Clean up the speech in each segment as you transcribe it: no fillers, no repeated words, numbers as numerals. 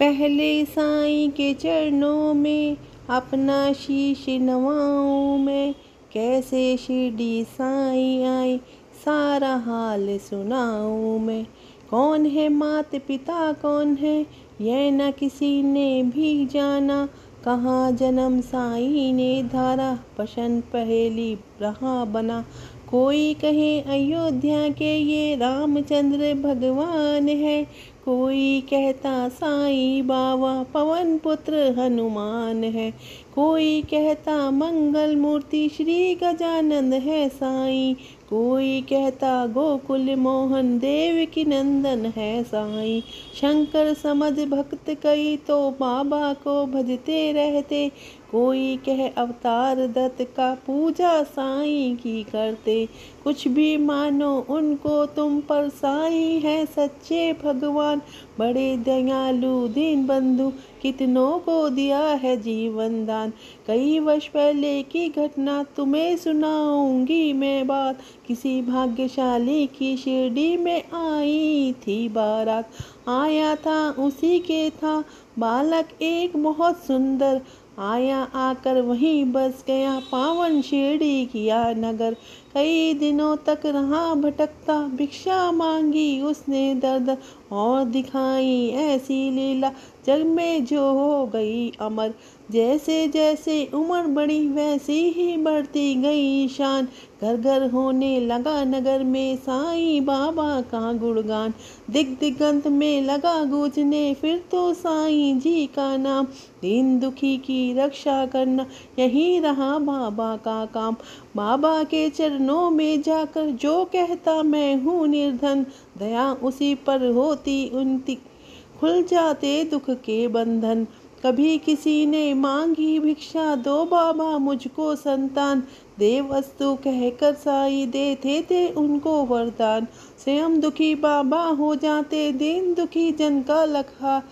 पहले साईं के चरणों में अपना शीश नवाऊं मैं। कैसे शिरडी साईं आए सारा हाल सुनाऊं मैं। कौन है मात पिता कौन है यह न किसी ने भी जाना। कहाँ जन्म साईं ने धारा प्रश्न पहेली रहा बना। कोई कहे अयोध्या के ये रामचंद्र भगवान है। कोई कहता साईं बाबा पवन पुत्र हनुमान है। कोई कहता मंगल मूर्ति श्री गजानंद है साईं। कोई कहता गोकुल मोहन देव की नंदन है साईं। शंकर समझ भक्त कई तो बाबा को भजते रहते। कोई कह अवतार दत्त का पूजा साईं की करते। कुछ भी मानो उनको तुम पर साईं है सच्चे भगवान। बड़े दयालु दीन बंधु कितनों को दिया है जीवन दान। कई वर्ष पहले की घटना तुम्हें सुनाऊंगी मैं बात। किसी भाग्यशाली की शिरडी में आई थी बारात। आया था उसी के था बालक एक बहुत सुंदर। आया आकर वहीं बस गया पावन शिरडी किया नगर। कई दिनों तक रहा भटकता भिक्षा मांगी उसने दर्द और दिखाई ऐसी लीला जग में जो हो गई अमर। जैसे जैसे उम्र बढ़ी वैसी ही बढ़ती गई शान। घर घर होने लगा नगर में साईं बाबा का गुणगान। दिग दिगंत में लगा गूंजने फिर तो साईं जी का नाम। दीन दुखी की रक्षा करना यही रहा बाबा का काम। बाबा के चरणों में जाकर जो कहता मैं हूँ निर्धन। दया उसी पर होती उनकी खुल जाते दुख के बंधन। कभी किसी ने मांगी भिक्षा दो बाबा मुझको संतान। देवस्तु कहकर साईं देते थे उनको वरदान। स्वयं दुखी बाबा हो जाते दीन दुखी जन का लखा।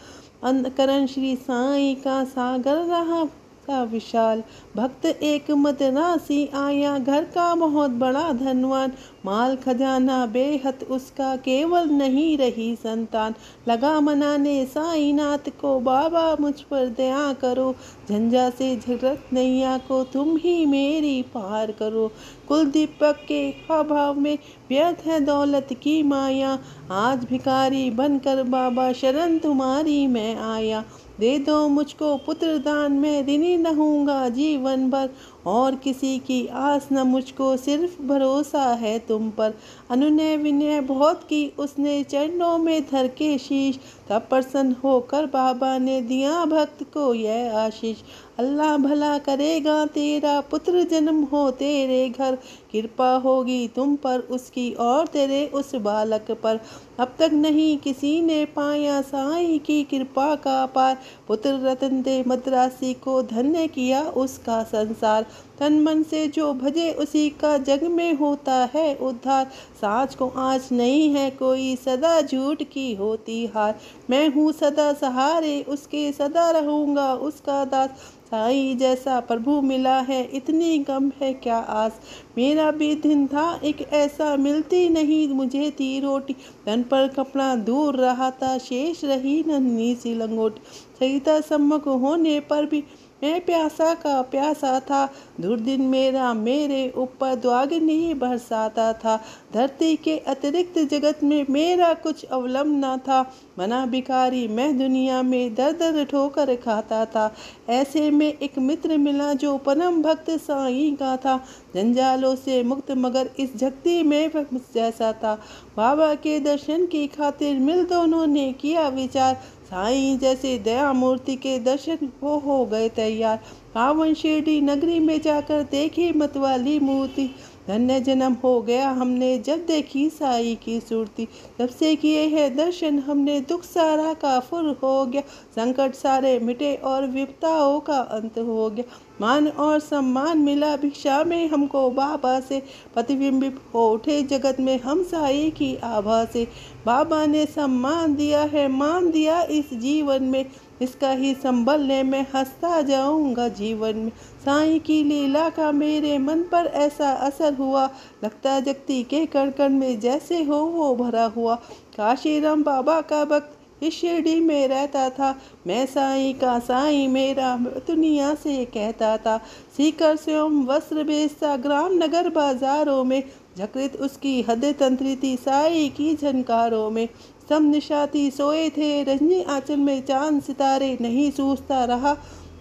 अंतकरण श्री साईं का सागर रहा का विशाल। भक्त एक मदरासी आया घर का बहुत बड़ा धनवान। माल खजाना बेहद उसका केवल नहीं रही संतान। लगा मनाने साईनाथ को बाबा मुझ पर दया करो। झंझा से झगड़त नैया को तुम ही मेरी पार करो। कुल दीपक के अभाव में व्यर्थ है दौलत की माया। आज भिखारी बनकर बाबा शरण तुम्हारी मैं आया। दे दो मुझको पुत्र दान में ऋणी रहूँगा जीवन भर। और किसी की आस न मुझको सिर्फ भरोसा है तुम पर। अनुनय विनय बहुत की उसने चरणों में धर के शीश। तब प्रसन्न होकर बाबा ने दिया भक्त को यह आशीष। अल्लाह भला करेगा तेरा पुत्र जन्म हो तेरे घर। कृपा होगी तुम पर उसकी और तेरे उस बालक पर। अब तक नहीं किसी ने पाया साईं की कृपा का पार। पुत्र रतन दे मद्रासी को धन्य किया उसका संसार। तन मन से जो भजे उसी का जग में होता है उद्धार। साँच को आँच नहीं है कोई सदा झूठ की होती हार। मैं हूँ सदा सहारे उसके सदा रहूँगा उसका दास। साईं जैसा प्रभु मिला है इतनी कम है क्या आस। मेरा भी दिन था एक ऐसा मिलती नहीं मुझे थी रोटी। तन पर कपड़ा दूर रहा था शेष रही नन्ही सी लंगोटी। सहिता सम्मुख होने पर भी मैं प्यासा का प्यासा था। दुर्दिन मेरा मेरे ऊपर द्वाग्नि बरसाता था। धरती के अतिरिक्त जगत में मेरा कुछ अवलंब न था। मना भिखारी मैं दुनिया में दर दर ठोकर खाता था। ऐसे में एक मित्र मिला जो परम भक्त साईं का था। जंजालों से मुक्त मगर इस जगती में जैसा था। बाबा के दर्शन की खातिर मिल दोनों ने किया विचार। साईं जैसे दया मूर्ति के दर्शन वो हो गए तैयार। पावन शिरडी नगरी में जाकर देखी मतवाली मूर्ति। धन्य जन्म हो गया हमने जब देखी साईं की सूरती। जब से किए हैं दर्शन हमने दुख सारा काफुर हो गया। संकट सारे मिटे और विपदाओं का अंत हो गया। मान और सम्मान मिला भिक्षा में हमको बाबा से। प्रतिबिंबित हो उठे जगत में हम साईं की आभा से। बाबा ने सम्मान दिया है मान दिया इस जीवन में। इसका ही संभलने में हंसता जाऊंगा जीवन में। साईं की लीला का मेरे मन पर ऐसा असर हुआ। लगता जगती के कण कण में जैसे हो वो भरा हुआ। काशीराम बाबा का भक्त इस शिरडी में रहता था, मैं साईं का साईं मेरा दुनिया से कहता था। सीकर स्वयं वस्त्र बेचता, ग्राम नगर बाजारों में झकृत उसकी हद तंत्री थी, साई की झनकारों में। सब निशाती सोए थे, रजनी आंचल में चांद सितारे, नहीं सूझता रहा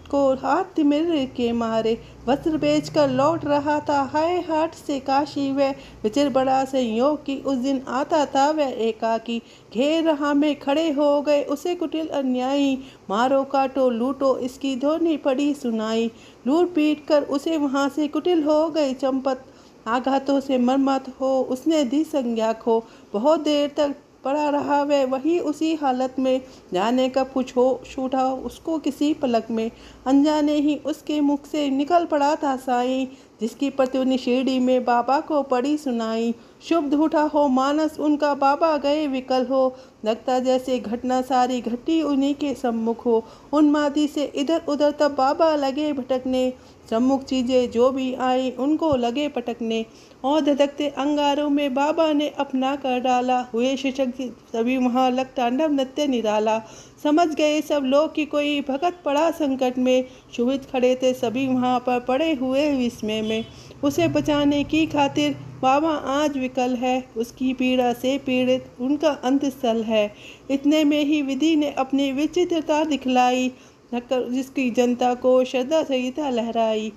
को हाथ मिल के मारे। वस्त्र बेचकर लौट रहा था, हाय हाट से काशी वह, विचिर बड़ा संयोग की उस दिन आता था वह एकाकी। घेर रहा में खड़े हो गए उसे कुटिल अन्यायी, मारो काटो लूटो इसकी ध्वनि पड़ी सुनाई। लूट पीट कर उसे वहां से कुटिल हो गई चंपत, आघातों से मरमत हो उसने दी संज्ञा खो। बहुत देर तक पड़ा रहा वह वही उसी हालत में, जाने कब कुछ हो छूटा उसको किसी पलक में। अनजाने ही उसके मुख से निकल पड़ा था साईं, जिसकी प्रतिध्वनि शिरडी में बाबा को पड़ी सुनाई। शुभ उठा हो मानस उनका, बाबा गए विकल हो, लगता जैसे घटना सारी घटी उन्हीं के सम्मुख हो। उन्मादी से इधर उधर तब बाबा लगे भटकने, सम्मुख चीजें जो भी आई उनको लगे पटकने। और धधकते अंगारों में बाबा ने अपना कर डाला, हुए शिक्षक सभी वहाँ लग तांडव नृत्य निराला। समझ गए सब लोग कि कोई भगत पड़ा संकट में, शुभित खड़े थे सभी वहाँ पर पड़े हुए विस्मय में। उसे बचाने की खातिर बाबा आज विकल है, उसकी पीड़ा से पीड़ित उनका अंतस्थल है। इतने में ही विधि ने अपनी विचित्रता दिखलाई, जिसकी जनता को श्रद्धा संहिता लहराई।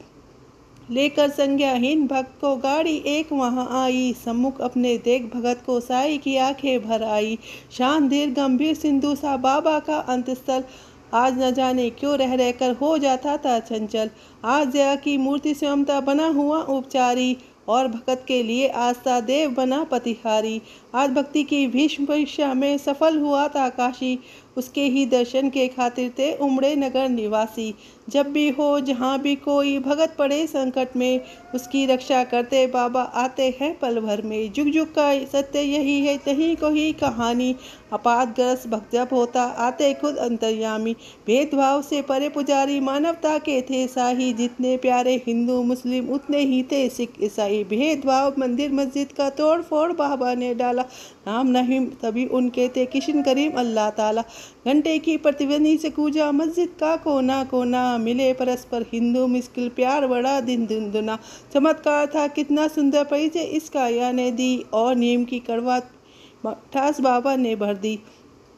लेकर संज्ञाहीन भक्त को गाड़ी एक वहां आई, सम्मुख अपने देख भगत को साई की आंखें भर आई। शांत धीर गंभीर सिंधु सा बाबा का अंतस्थल, आज न जाने क्यों रह रहकर हो जाता था चंचल। आज दया की मूर्ति स्वयंता बना हुआ उपचारी, और भगत के लिए आस्था देव बना पतिहारी। आज भक्ति की भीष्म परीक्षा में सफल हुआ था काशी, उसके ही दर्शन के खातिर थे उमड़े नगर निवासी। जब भी हो जहाँ भी कोई भगत पड़े संकट में, उसकी रक्षा करते बाबा आते हैं पल भर में। जुग जुग का सत्य यही है, तहीं को ही कहानी, आपातग्रस्त भक्त जब होता आते खुद अंतर्यामी। भेदभाव से परे पुजारी मानवता के थे साही, जितने प्यारे हिंदू मुस्लिम उतने ही थे सिख ईसाई। भेदभाव मंदिर मस्जिद का तोड़ फोड़ बाबा ने डाला, नाम नहीं तभी उनके थे किशन करीम अल्लाह ताला। घंटे की प्रतिध्वनि से गूंजा मस्जिद का कोना कोना, मिले परस्पर हिंदू मुश्किल प्यार बड़ा दिन दुना। चमत्कार था कितना सुंदर परिचय इसका या ने दी, और नीम की कड़वा ठास बाबा ने भर दी।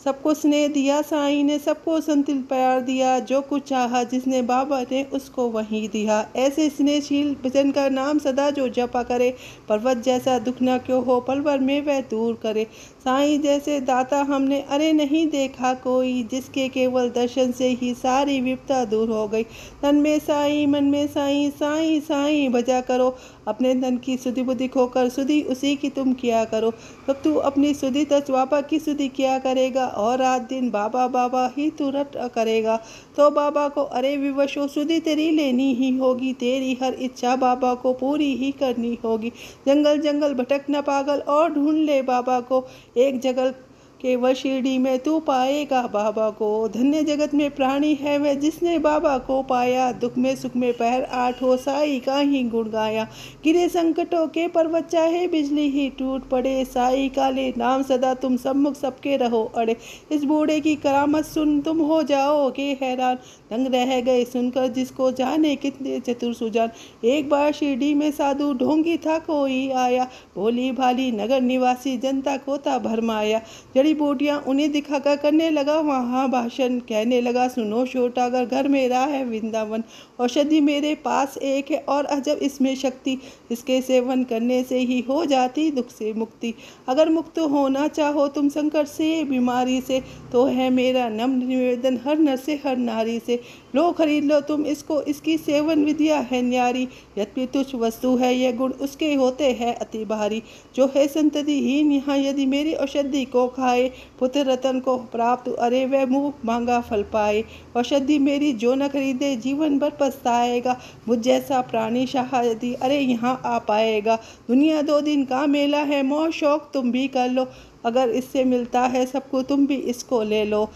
सबको स्नेह दिया साईं ने, सबको संतिल प्यार दिया, जो कुछ चाहा जिसने बाबा ने उसको वहीं दिया। ऐसे स्नेहशील भजन का नाम सदा जो जपा करे, पर्वत जैसा दुख न क्यों हो पल भर में वह दूर करे। साईं जैसे दाता हमने अरे नहीं देखा कोई, जिसके केवल दर्शन से ही सारी विपदा दूर हो गई। तन में साईं मन में साईं, साईं साईं भजा करो, अपने धन की सुधि बुद्धि खोकर सुधि उसी की तुम किया करो। तब तू अपनी सुधि तज बाबा की सुधि किया करेगा, और रात दिन बाबा बाबा ही तू रट करेगा। तो बाबा को अरे विवश हो, सुधि तेरी लेनी ही होगी, तेरी हर इच्छा बाबा को पूरी ही करनी होगी। जंगल जंगल भटक न पागल, और ढूंढ ले बाबा को, एक जगल केवल शिरडी में तू पाएगा बाबा को। धन्य जगत में प्राणी है वह जिसने बाबा को पाया, दुख में सुख में पैर आठ हो साई का ही गुण गाया। गिरे संकटों के पर्वत चाहे बिजली ही टूट पड़े, साई का ले नाम सदा तुम सम्मुख सबके रहो अड़े। इस बूढ़े की करामत सुन तुम हो जाओगे हैरान, दंग रह गए सुनकर जिसको जाने कितने चतुर सुजान। एक बार शिरडी में साधु ढोंगी था कोई आया, भोली भाली नगर निवासी जनता को था भरमाया। जड़ी बूटियां उन्हें दिखाकर करने लगा वहाँ भाषण, कहने लगा सुनो छोटा अगर घर मेरा है वृंदावन, औषधि मेरे पास एक है और अजब इसमें शक्ति, इसके सेवन करने से ही हो जाती दुख से मुक्ति। अगर मुक्त होना चाहो तुम संकट से बीमारी से, तो है मेरा नम्र निवेदन हर नर से हर नारी से, लो खरीद लो तुम इसको, इसकी सेवन विद्या है न्यारी। यद्यपि तुच्छ वस्तु है यह गुण उसके होते हैं अति भारी, जो है संततिहीन यहाँ यदि मेरी औषधि को खाए, पुत्र रतन को प्राप्त अरे वह मुँह मांगा फल पाए। औषधि मेरी जो न खरीदे जीवन भर पछताएगा, मुझ जैसा प्राणी शाह यदि अरे यहाँ आ पाएगा। दुनिया दो दिन का मेला है, मोह शौक तुम भी कर लो, अगर इससे मिलता है सबको तुम भी इसको ले लो।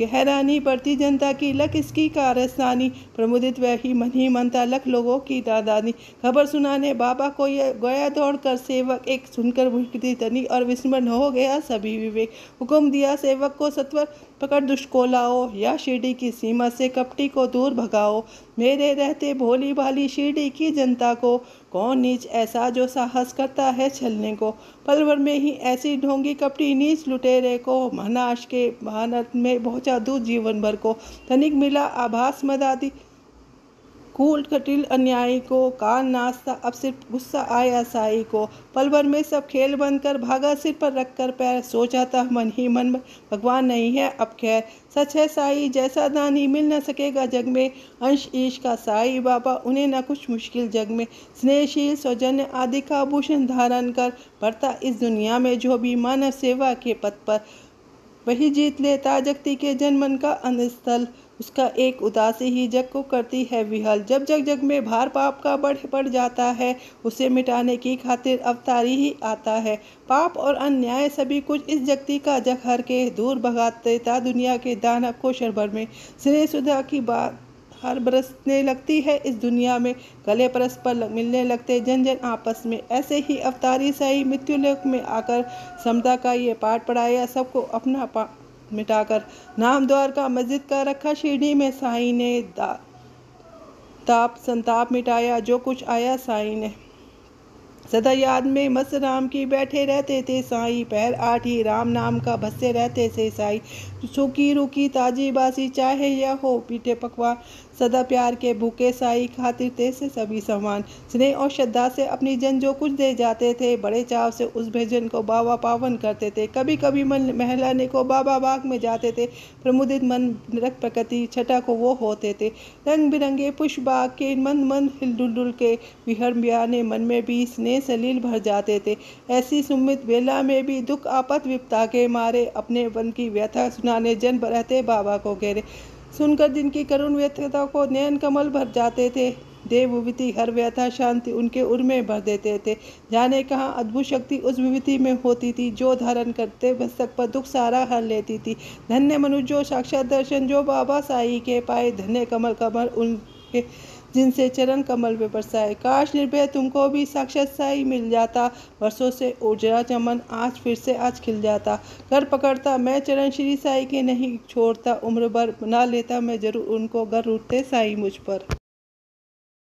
हैरानी बढ़ती जनता की लख इसकी कारस्तानी, प्रमुदित वह ही मनता लख लोगों की दादानी। खबर सुनाने बाबा को यह गया दौड़ कर सेवक, एक सुनकर मुक्ति तनी और विस्मरण हो गया सभी विवेक। हुक्म दिया सेवक को सत्वर पकड़ दुष्ट को लाओ, या शिरडी की सीमा से कपटी को दूर भगाओ। मेरे रहते भोली भाली शिरडी की जनता को, कौन नीच ऐसा जो साहस करता है छलने को। पल भर में ही ऐसी ढोंगी कपटी नीच लुटेरे को, महनाश के महानत में पहुंचा दूध जीवन भर को। तनिक मिला आभास मदादी कूल कटिल अन्यायी को, कान नाचता अब सिर्फ गुस्सा आया साई को। पल भर में सब खेल बंद कर भागा सिर पर रख कर पैर, सोचा था मन ही मन में भगवान नहीं है अब खैर। सच है साई जैसा दानी मिल न सकेगा जग में, अंश ईश का साई बाबा उन्हें न कुछ मुश्किल जग में। स्नेहशील सौजन्य आदि का भूषण धारण कर, बढ़ता इस दुनिया में जो भी मानव सेवा के पथ पर, वही जीत लेता जगती के जनमन का अंतस्थल। उसका एक उदासी ही जग को करती है विहल, जब जग जग में भार पाप का बढ़ जाता है, उसे मिटाने की खातिर अवतारी ही आता है। पाप और अन्याय सभी कुछ इस जगती का जग हर के, दूर भगा देता दुनिया के दानव को क्षण भर में। स्नेह सुधा की बात हर बरसने लगती है इस दुनिया में, गले परस्पर मिलने लगते जन जन आपस में। ऐसे ही अवतारी साई मृत्युलोक में आकर समता का ये पाठ पढ़ाया सबको अपना मिटाकर। नाम द्वार का मस्जिद का रखा शिरडी में साई ने, ताप संताप मिटाया जो कुछ आया साई ने। सदा याद में मस्त राम की बैठे रहते थे साई, पैर आठी राम नाम का भस्से रहते थे साई। सूखी रूखी ताजी बासी चाहे या हो पीठे पकवान, सदा प्यार के भूखे साई खातिर थे से सभी समान। स्नेह और श्रद्धा से अपनी जन जो कुछ दे जाते थे, बड़े चाव से उस भजन को बाबा पावन करते थे। कभी कभी मन महलाने को बाबा बाग में जाते थे, प्रमुदित मन रख प्रकृति छटा को वो होते थे। रंग बिरंगे पुष्प बाग के मन मन हिलडुल के, विहर बियाने मन में भी स्नेह सलील भर जाते थे। ऐसी सुमित बेला में भी दुख आपत विपता के मारे, अपने मन की व्यथा सुनाने जन रहते बाबा को घेरे। सुनकर जिनकी करुण व्यथा को नयन कमल भर जाते थे, देव विभूति हर व्यथा शांति उनके उर में भर देते थे। जाने कहाँ अद्भुत शक्ति उस विभूति में होती थी, जो धारण करते मस्तक पर दुख सारा हर लेती थी। धन्य मनुष्य जो साक्षात दर्शन जो बाबा साई के पाए, धन्य कमल कमल उनके जिनसे चरण कमल में बरसाए। काश निर्भय तुमको भी साक्षात साई मिल जाता, वर्षों से उजड़ा चमन आज फिर से आज खिल जाता। घर पकड़ता मैं चरण श्री साई के नहीं छोड़ता, उम्र भर बना लेता मैं जरूर उनको, घर उठते साई मुझ पर।